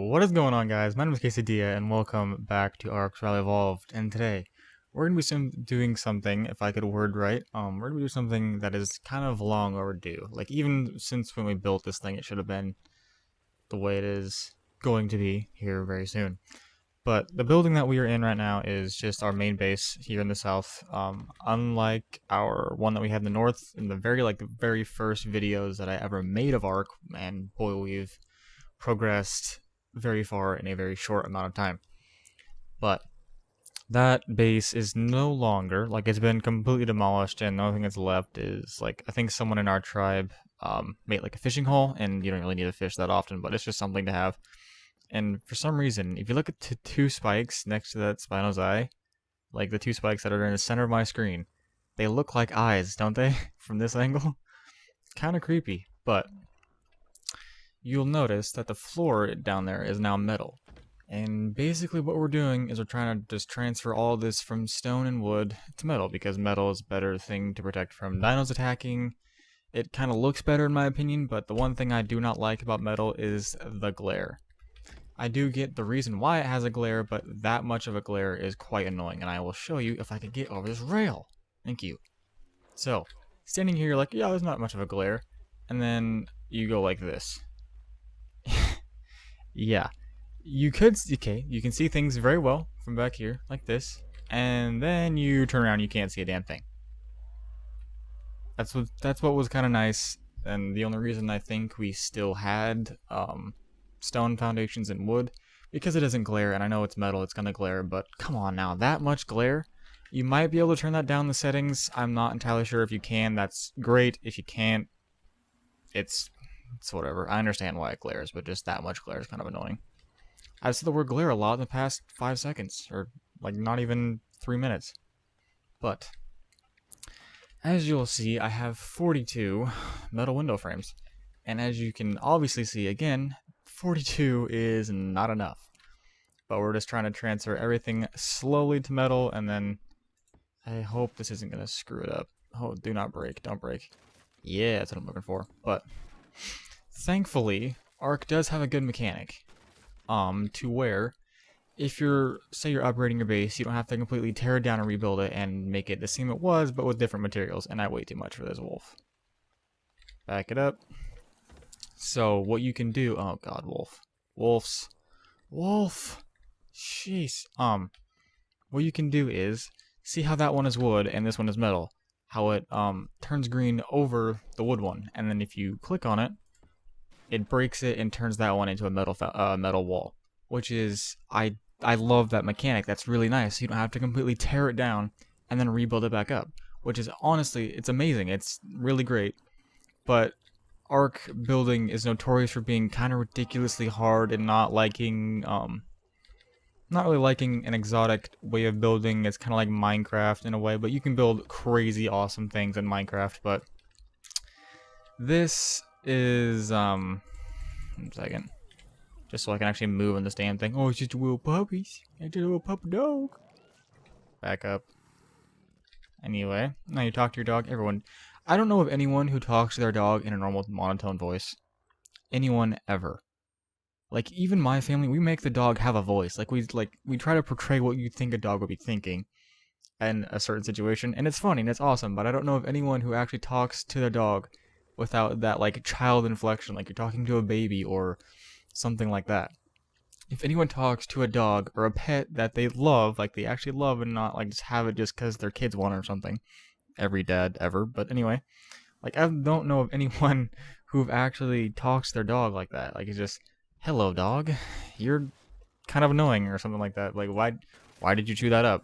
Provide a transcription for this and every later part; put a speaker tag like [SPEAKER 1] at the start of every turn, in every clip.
[SPEAKER 1] What is going on, guys? My name is Casey, and welcome back to Arcs Rally Evolved. And today, we're going to be doing something, if I could word right, we're going to be doing something that is kind of long overdue. Like, even since when we built this thing, it should have been the way it is going to be here very soon. But the building that we are in right now is just our main base here in the south. Unlike our one that we had in the north, in the very first videos that I ever made of Arc, and boy, we've progressed very far in a very short amount of time. But that base is no longer, like, it's been completely demolished, and the only thing that's left is, like, I think someone in our tribe made like a fishing hole, and you don't really need to fish that often, but it's just something to have. And for some reason, if you look at two spikes next to that Spino's eye, like the two spikes that are in the center of my screen, they look like eyes, don't they? From this angle? Kind of creepy, but you'll notice that the floor down there is now metal. And basically what we're doing is we're trying to just transfer all this from stone and wood to metal, because metal is a better thing to protect from dinos attacking. It kind of looks better in my opinion, but the one thing I do not like about metal is the glare. I do get the reason why it has a glare, but that much of a glare is quite annoying, and I will show you if I can get over this rail. Thank you. So, standing here, like, yeah, there's not much of a glare, and then you go like this. Yeah, you can see things very well from back here, like this, and then you turn around, you can't see a damn thing. That's what was kind of nice, and the only reason I think we still had stone foundations and wood, because it doesn't glare, and I know it's metal, it's gonna glare, but come on now, that much glare? You might be able to turn that down in the settings. I'm not entirely sure. If you can, that's great. If you can't, it's whatever. I understand why it glares, but just that much glare is kind of annoying. I've said the word glare a lot in the past 5 seconds, or like not even 3 minutes. But as you'll see, I have 42 metal window frames, and as you can obviously see, again, 42 is not enough. But we're just trying to transfer everything slowly to metal, and then I hope this isn't going to screw it up. Oh, do not break. Don't break. Yeah, that's what I'm looking for. But thankfully, Arc does have a good mechanic. To where if say you're upgrading your base, you don't have to completely tear it down and rebuild it and make it the same it was, but with different materials. And I weigh too much for this wolf. Back it up. So what you can do, oh god, wolf. Wolf! Jeez. What you can do is, see how that one is wood and this one is metal. How it turns green over the wood one, and then if you click on it, it breaks it and turns that one into a metal wall. Which is, I love that mechanic. That's really nice. You don't have to completely tear it down and then rebuild it back up. Which is, honestly, it's amazing. It's really great. But Arc building is notorious for being kind of ridiculously hard and not really liking an exotic way of building. It's kind of like Minecraft in a way, but you can build crazy awesome things in Minecraft. But this is one second, just so I can actually move in this damn thing. Oh, it's just a little puppies. It's just a little puppy dog. Back up. Anyway, now you talk to your dog. Everyone, I don't know of anyone who talks to their dog in a normal monotone voice. Anyone ever. Like, even my family, we make the dog have a voice. Like we try to portray what you think a dog would be thinking in a certain situation, and it's funny and it's awesome, but I don't know of anyone who actually talks to their dog without that, like, child inflection, like you're talking to a baby or something like that. If anyone talks to a dog or a pet that they love, like they actually love, and not like just have it just because their kids want it or something. Every dad ever, but anyway, like, I don't know of anyone who actually talks to their dog like that. Like, it's just, hello dog, you're kind of annoying or something like that. Like, why did you chew that up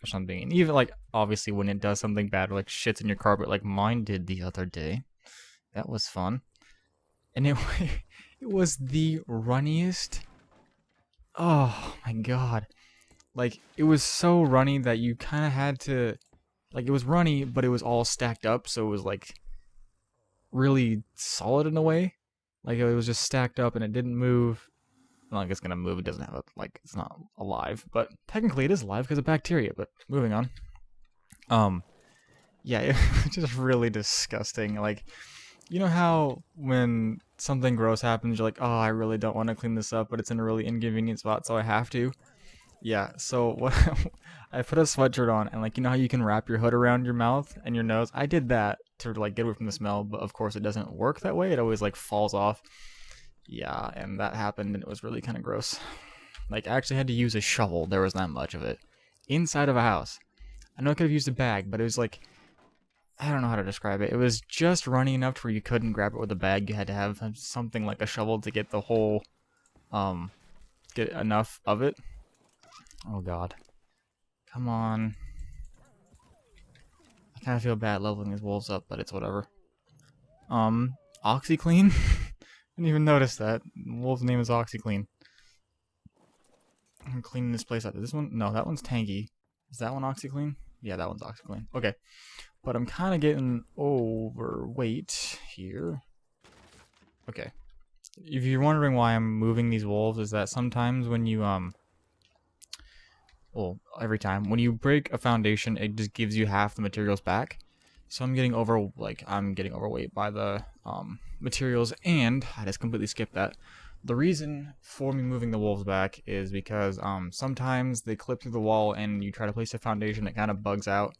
[SPEAKER 1] or something? And even, like, obviously when it does something bad or like shits in your carpet like mine did the other day, that was fun. And it was the runniest. Oh my god, like, it was so runny that you kind of had to, like, it was runny, but it was all stacked up, so it was, like, really solid in a way. Like, it was just stacked up, and it didn't move. Not like it's gonna move, it doesn't have a, like, it's not alive. But technically it is alive because of bacteria, but moving on. Yeah, it was just really disgusting. Like, You know how when something gross happens, you're like, oh, I really don't want to clean this up, but it's in a really inconvenient spot, so I have to. Yeah, so what I put a sweatshirt on and like you know how you can wrap your hood around your mouth and your nose? I did that to like get away from the smell, but of course it doesn't work that way. It always like falls off. Yeah, and that happened and it was really kind of gross. Like I actually had to use a shovel. There was not much of it. Inside of a house. I know I could have used a bag, but it was like I don't know how to describe it. It was just runny enough to where you couldn't grab it with a bag. You had to have something like a shovel to get the whole get enough of it. Oh god. Come on. I kind of feel bad leveling these wolves up, but it's whatever. OxyClean? Didn't even notice that. The wolf's name is OxyClean. I'm cleaning this place out. This one? No, that one's Tangy. Is that one OxyClean? Yeah, that one's OxyClean. Okay. But I'm kind of getting overweight here. Okay. If you're wondering why I'm moving these wolves, is that sometimes when you, well, every time, when you break a foundation, it just gives you half the materials back. So I'm getting overweight by the, materials, and I just completely skipped that. The reason for me moving the wolves back is because, sometimes they clip through the wall and you try to place a foundation, it kind of bugs out.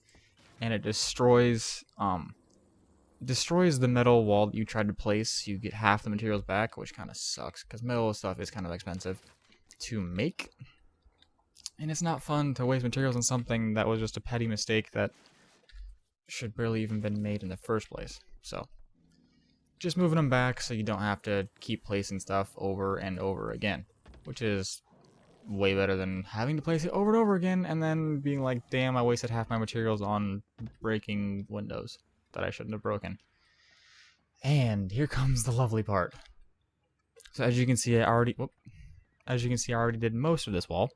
[SPEAKER 1] And it destroys the metal wall that you tried to place. You get half the materials back, which kind of sucks because metal stuff is kind of expensive to make, and it's not fun to waste materials on something that was just a petty mistake that should barely even been made in the first place. So just moving them back so you don't have to keep placing stuff over and over again, which is way better than having to place it over and over again and then being like, damn, I wasted half my materials on breaking windows that I shouldn't have broken. And here comes the lovely part. So as you can see, I already did most of this wall.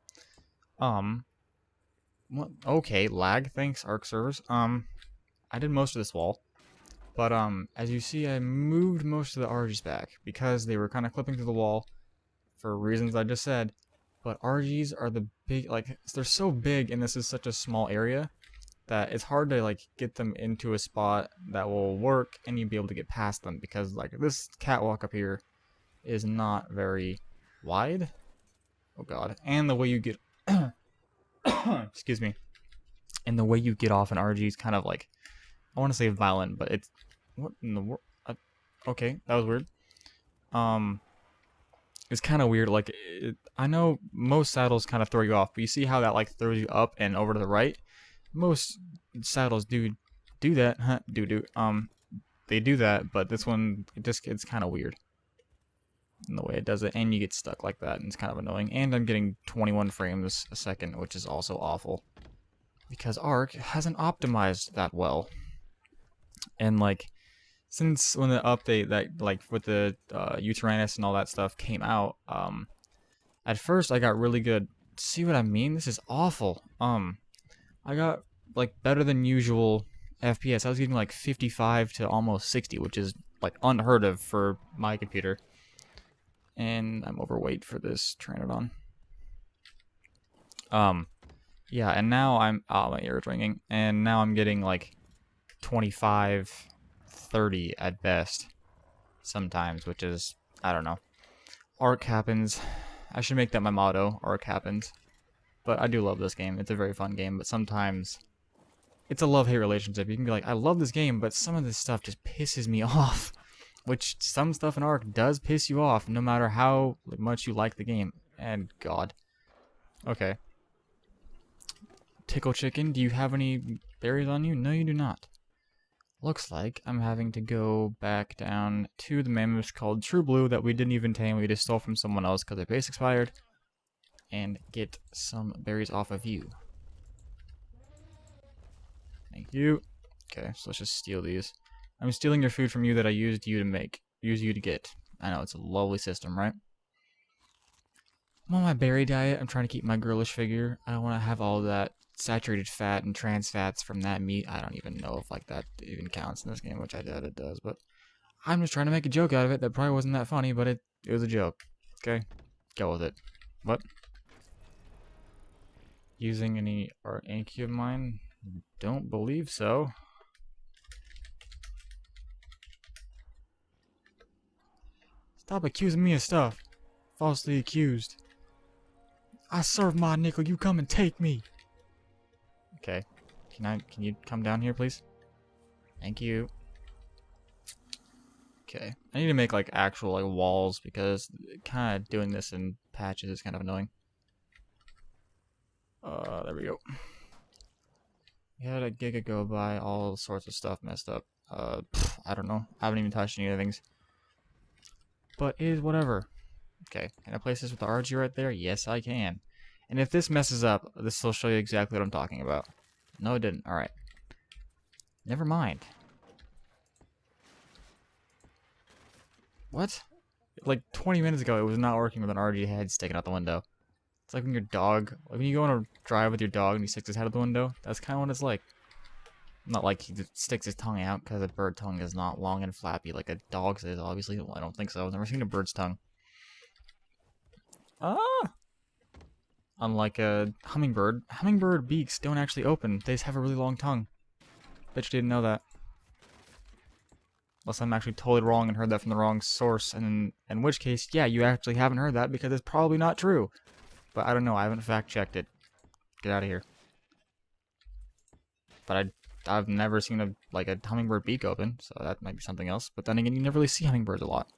[SPEAKER 1] Okay, lag, thanks, Arc servers. I did most of this wall. But as you see, I moved most of the RGs back because they were kind of clipping through the wall for reasons I just said. But RGs are the big, like, they're so big and this is such a small area that it's hard to, like, get them into a spot that will work and you'll be able to get past them because, like, this catwalk up here is not very wide. Oh, God. And the way you get, excuse me, and the way you get off an RG is kind of, like, I want to say violent, but it's, what in the world? Okay, that was weird. It's kind of weird. Like, I know most saddles kind of throw you off, but you see how that like throws you up and over to the right? Most saddles do that. Huh? They do that, but this one it's kind of weird in the way it does it, and you get stuck like that, and it's kind of annoying. And I'm getting 21 frames a second, which is also awful because Arc hasn't optimized that well. And like, since when the update that like with the Uranus and all that stuff came out, at first I got really good. See what I mean? This is awful. I got like better than usual FPS. I was getting like 55 to almost 60, which is like unheard of for my computer. And I'm overweight for this Pteranodon. Yeah, and now my ear is ringing, and now I'm getting like 25, 30 at best sometimes, which is, I don't know. Arc happens. I should make that my motto, Arc happens. But I do love this game. It's a very fun game, but sometimes it's a love-hate relationship. You can be like, I love this game, but some of this stuff just pisses me off. Which some stuff in Arc does piss you off, no matter how much you like the game. And God. Okay. Tickle Chicken, do you have any berries on you? No, you do not. Looks like I'm having to go back down to the mammoth called True Blue that we didn't even tame. We just stole from someone else because their base expired. And get some berries off of you. Thank you. Okay, so let's just steal these. I'm stealing your food from you that I used you to get. I know, it's a lovely system, right? I'm on my berry diet. I'm trying to keep my girlish figure. I don't want to have all that saturated fat and trans fats from that meat. I don't even know if like that even counts in this game, which I doubt it does, but I'm just trying to make a joke out of it that probably wasn't that funny, but it was a joke. Okay? Go with it. What? Using any Anki of mine? Don't believe so. Stop accusing me of stuff. Falsely accused. I serve my nickel, you come and take me. Okay. Can you come down here, please? Thank you. Okay. I need to make like actual like walls because kind of doing this in patches is kind of annoying. There we go. We had a giga go by, all sorts of stuff messed up. I don't know. I haven't even touched any of the things. But it is whatever. Okay, can I place this with the RG right there? Yes, I can. And if this messes up, this will show you exactly what I'm talking about. No, it didn't. Alright. Never mind. What? Like 20 minutes ago, it was not working with an RG head sticking out the window. It's like when your dog, like when you go on a drive with your dog and he sticks his head out the window. That's kind of what it's like. Not like he just sticks his tongue out, because a bird tongue is not long and flappy like a dog's is, obviously. Well, I don't think so. I've never seen a bird's tongue. Ah! Unlike a hummingbird beaks don't actually open. They just have a really long tongue. Bet you didn't know that. Unless I'm actually totally wrong and heard that from the wrong source, and in which case, yeah, you actually haven't heard that because it's probably not true. But I don't know. I haven't fact-checked it. Get out of here. But I've never seen a hummingbird beak open, so that might be something else. But then again, you never really see hummingbirds a lot.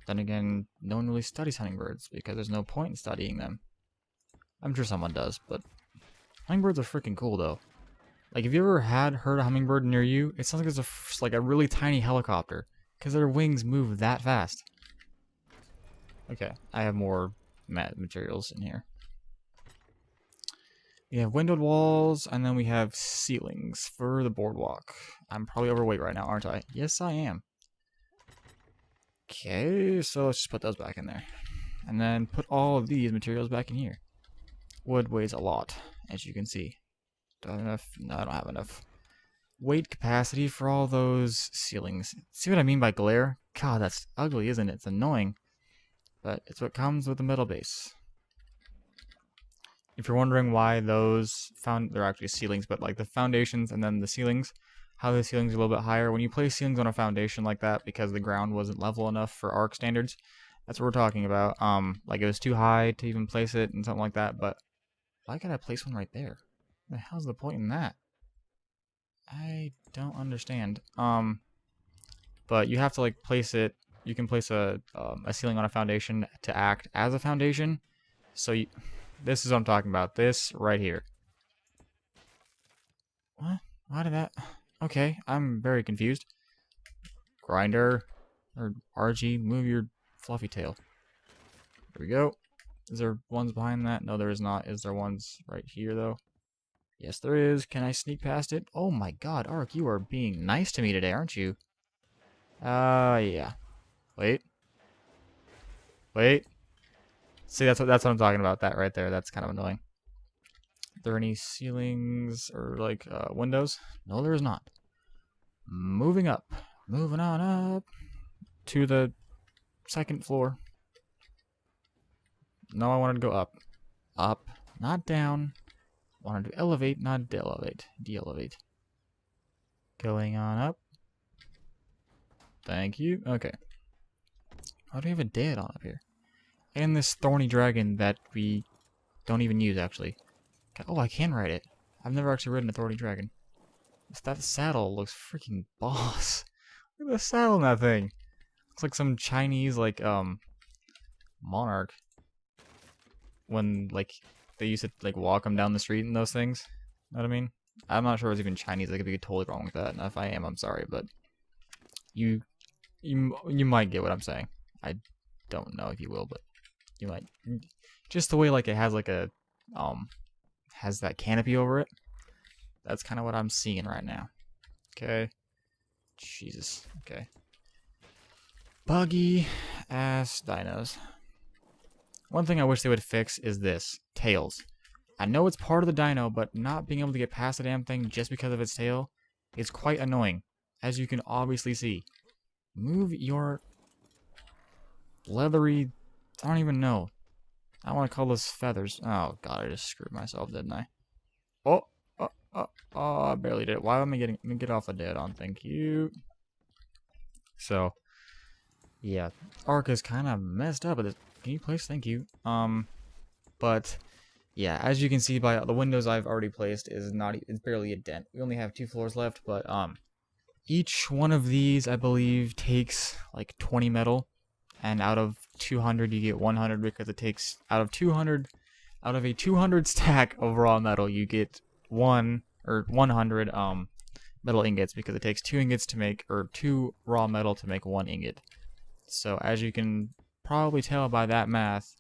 [SPEAKER 1] Then again, no one really studies hummingbirds because there's no point in studying them. I'm sure someone does, but hummingbirds are freaking cool though. Like, if you ever heard a hummingbird near you, it sounds like it's like a really tiny helicopter because their wings move that fast. Okay, I have more matte materials in here. We have windowed walls, and then we have ceilings for the boardwalk. I'm probably overweight right now, aren't I? Yes, I am. Okay, so let's just put those back in there. And then put all of these materials back in here. Wood weighs a lot, as you can see. Do I have enough? No, I don't have enough weight capacity for all those ceilings. See what I mean by glare? God, that's ugly, isn't it? It's annoying. But it's what comes with the metal base. If you're wondering why those they're actually ceilings, but like the foundations and then the ceilings, how the ceilings are a little bit higher. When you place ceilings on a foundation like that because the ground wasn't level enough for ARC standards, that's what we're talking about. Like it was too high to even place it and something like that, but why could I place one right there? What the hell's the point in that? I don't understand. But you have to like place it. You can place a ceiling on a foundation to act as a foundation. So this is what I'm talking about. This right here. What? Why did that? Okay, I'm very confused. Grinder or RG, move your fluffy tail. There we go. Is there ones behind that? No, there is not. Is there ones right here though? Yes, there is. Can I sneak past it? Oh my god, Ark, you are being nice to me today, aren't you? Yeah. Wait. Wait. See, that's what I'm talking about. That right there. That's kind of annoying. Are there any ceilings or like windows? No, there is not. Moving up. Moving on up to the second floor. No, I wanted to go up. Up, not down. Wanted to elevate, not de-elevate. De-elevate. Going on up. Thank you. Okay. Why do we have a dead on up here? And this thorny dragon that we don't even use, actually. Oh, I can ride it. I've never actually ridden a thorny dragon. That saddle looks freaking boss. Look at the saddle on that thing. Looks like some Chinese, like, monarch. When, like, they used to, like, walk them down the street and those things. You know what I mean? I'm not sure it was even Chinese. I could be totally wrong with that. And if I am, I'm sorry, but you might get what I'm saying. I don't know if you will, but you might. Just the way, like, it has, like, a, has that canopy over it. That's kind of what I'm seeing right now. Okay. Jesus. Okay. Buggy ass dinos. One thing I wish they would fix is this. Tails. I know it's part of the dino, but not being able to get past the damn thing just because of its tail is quite annoying. As you can obviously see. Move your leathery... I don't even know. I want to call this feathers. Oh god, I just screwed myself, didn't I? Oh, I barely did it. Why am I getting... Let me get off the dead on, thank you. So, Yeah, Ark is kind of messed up with this. Can you place? Thank you. But yeah, as you can see by the windows I've already placed is not. It's barely a dent. We only have 2 floors left, but each one of these I believe takes like 20 metal, and out of 200 you get 100 because it takes out of a 200 stack of raw metal you get 100 metal ingots because it takes 2 ingots to make, or 2 raw metal to make 1 ingot. So as you can probably tell by that math,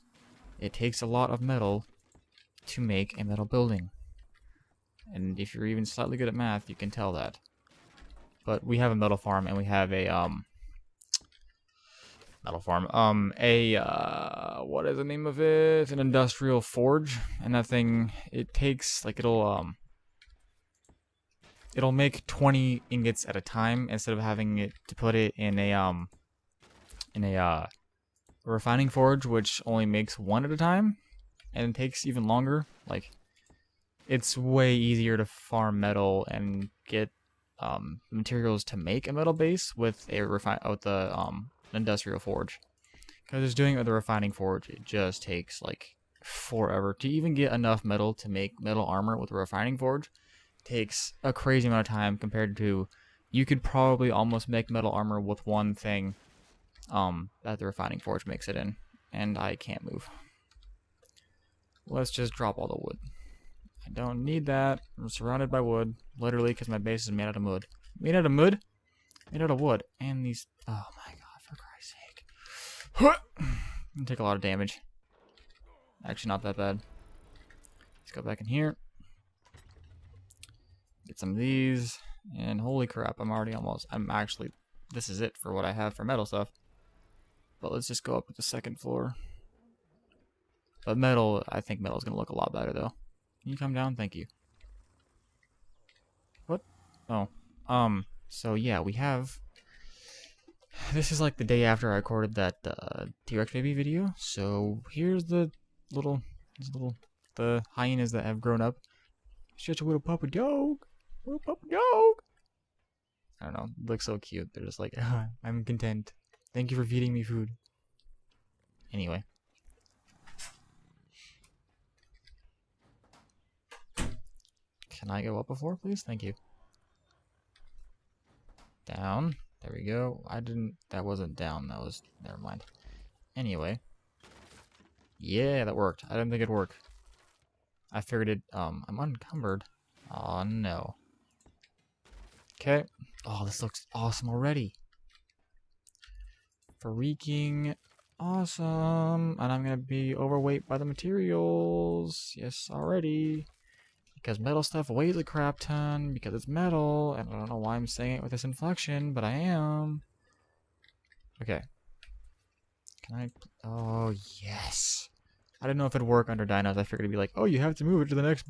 [SPEAKER 1] it takes a lot of metal to make a metal building. And if you're even slightly good at math, you can tell that. But we have a metal farm, and we have a what is the name of it? An industrial forge. And that thing, it takes like it'll make 20 ingots at a time instead of having it to put it in a refining forge, which only makes 1 at a time, and it takes even longer. Like, it's way easier to farm metal and get materials to make a metal base with the industrial forge. Because just doing it with the refining forge, it just takes like forever to even get enough metal to make metal armor with the refining forge. Takes a crazy amount of time compared to, you could probably almost make metal armor with one thing that the refining forge makes it in. And I can't move. Let's just drop all the wood. I don't need that. I'm surrounded by wood, literally, because my base is made out of wood. Made out of wood? Made out of wood. And these, oh my god, for Christ's sake. I'm gonna take a lot of damage. Actually, not that bad. Let's go back in here. Get some of these. And holy crap, this is it for what I have for metal stuff. But let's just go up to the 2nd floor. But metal, I think metal's gonna look a lot better though. Can you come down? Thank you. What? Oh. So yeah, we have... This is like the day after I recorded that T-Rex baby video. So here's the the hyenas that have grown up. Such a little puppy dog. Little puppy dog. I don't know. It looks so cute. They're just like, I'm content. Thank you for feeding me food. Anyway. Can I go up a floor, please? Thank you. Down. There we go. That wasn't down. That was, never mind. Anyway. Yeah, that worked. I didn't think it'd work. I figured it, I'm unencumbered. Oh, no. Okay. Oh, this looks awesome already. Freaking awesome. And I'm gonna be overweight by the materials. Yes, already. Because metal stuff weighs a crap ton, because it's metal, and I don't know why I'm saying it with this inflection, but I am. Okay. Can I... Oh, yes. I didn't know if it'd work under dinos. I figured it'd be like, oh, you have to move it to the next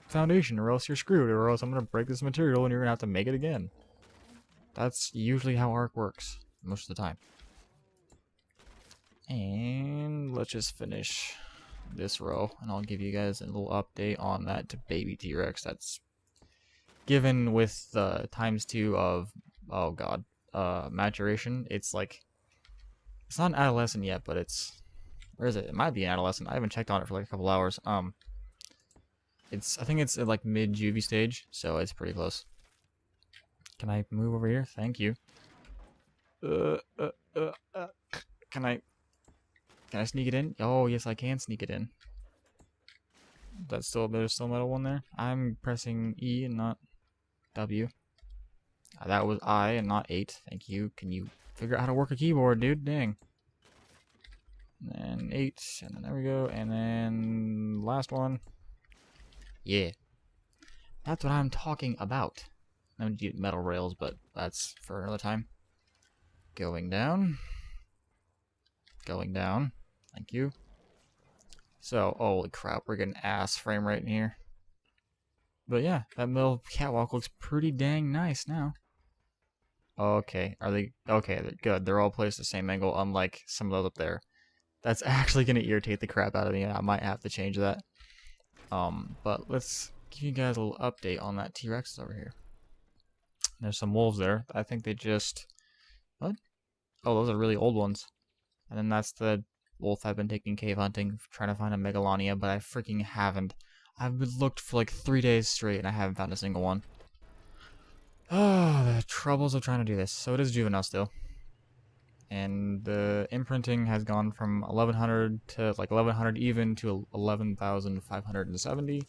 [SPEAKER 1] foundation, or else you're screwed, or else I'm going to break this material and you're going to have to make it again. That's usually how Ark works, most of the time. And let's just finish this row, and I'll give you guys a little update on that baby T-Rex that's given with the ×2 of, oh god, maturation. It's like, it's not an adolescent yet, but it's, where is it? It might be an adolescent. I haven't checked on it for like a couple hours. I think it's at like mid-juvie stage, so it's pretty close. Can I move over here? Thank you. Can I sneak it in? Oh, yes, I can sneak it in. There's still metal one there. I'm pressing E and not W. That was I and not 8. Thank you. Can you figure out how to work a keyboard, dude? Dang. And then 8, and then there we go. And then last one. Yeah. That's what I'm talking about. I'm gonna do metal rails, but that's for another time. Going down. Going down. Thank you. So, holy crap, we're getting ass frame rate in here. But yeah, that middle catwalk looks pretty dang nice now. Okay, are they... Okay, they're good. They're all placed the same angle, unlike some of those up there. That's actually going to irritate the crap out of me. I might have to change that. But let's give you guys a little update on that T-Rex over here. There's some wolves there. I think they just... What? Oh, those are really old ones. And then that's the wolf I've been taking cave hunting, trying to find a Megalania, but I freaking haven't. I've been looked for like 3 days straight and I haven't found a single one. Oh, the troubles of trying to do this. So it is juvenile still. And the imprinting has gone from 1100 to like 1100 even to 11,570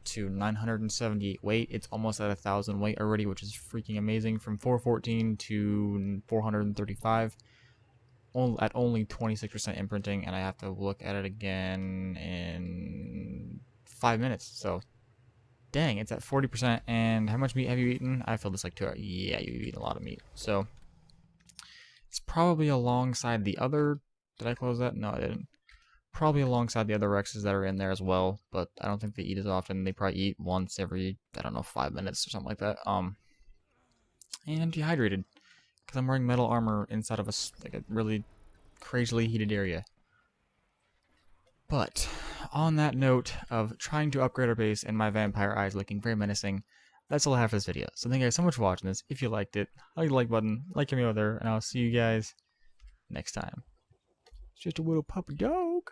[SPEAKER 1] to 978 weight. It's almost at 1,000 weight already, which is freaking amazing. From 414 to 435 at only 26% imprinting, and I have to look at it again in 5 minutes. So dang, it's at 40%. And how much meat have you eaten? I feel this like 2 hours. Yeah, you've eaten a lot of meat. So it's probably alongside the other. Did I close that? No, I didn't. Probably alongside the other Rexes that are in there as well, but I don't think they eat as often. They probably eat once every, I don't know, 5 minutes or something like that. And dehydrated, because I'm wearing metal armor inside of like a really crazily heated area. But on that note of trying to upgrade our base and my vampire eyes looking very menacing, that's all I have for this video. So thank you guys so much for watching this. If you liked it, hit the like button, like me over there, and I'll see you guys next time. It's just a little puppy dog.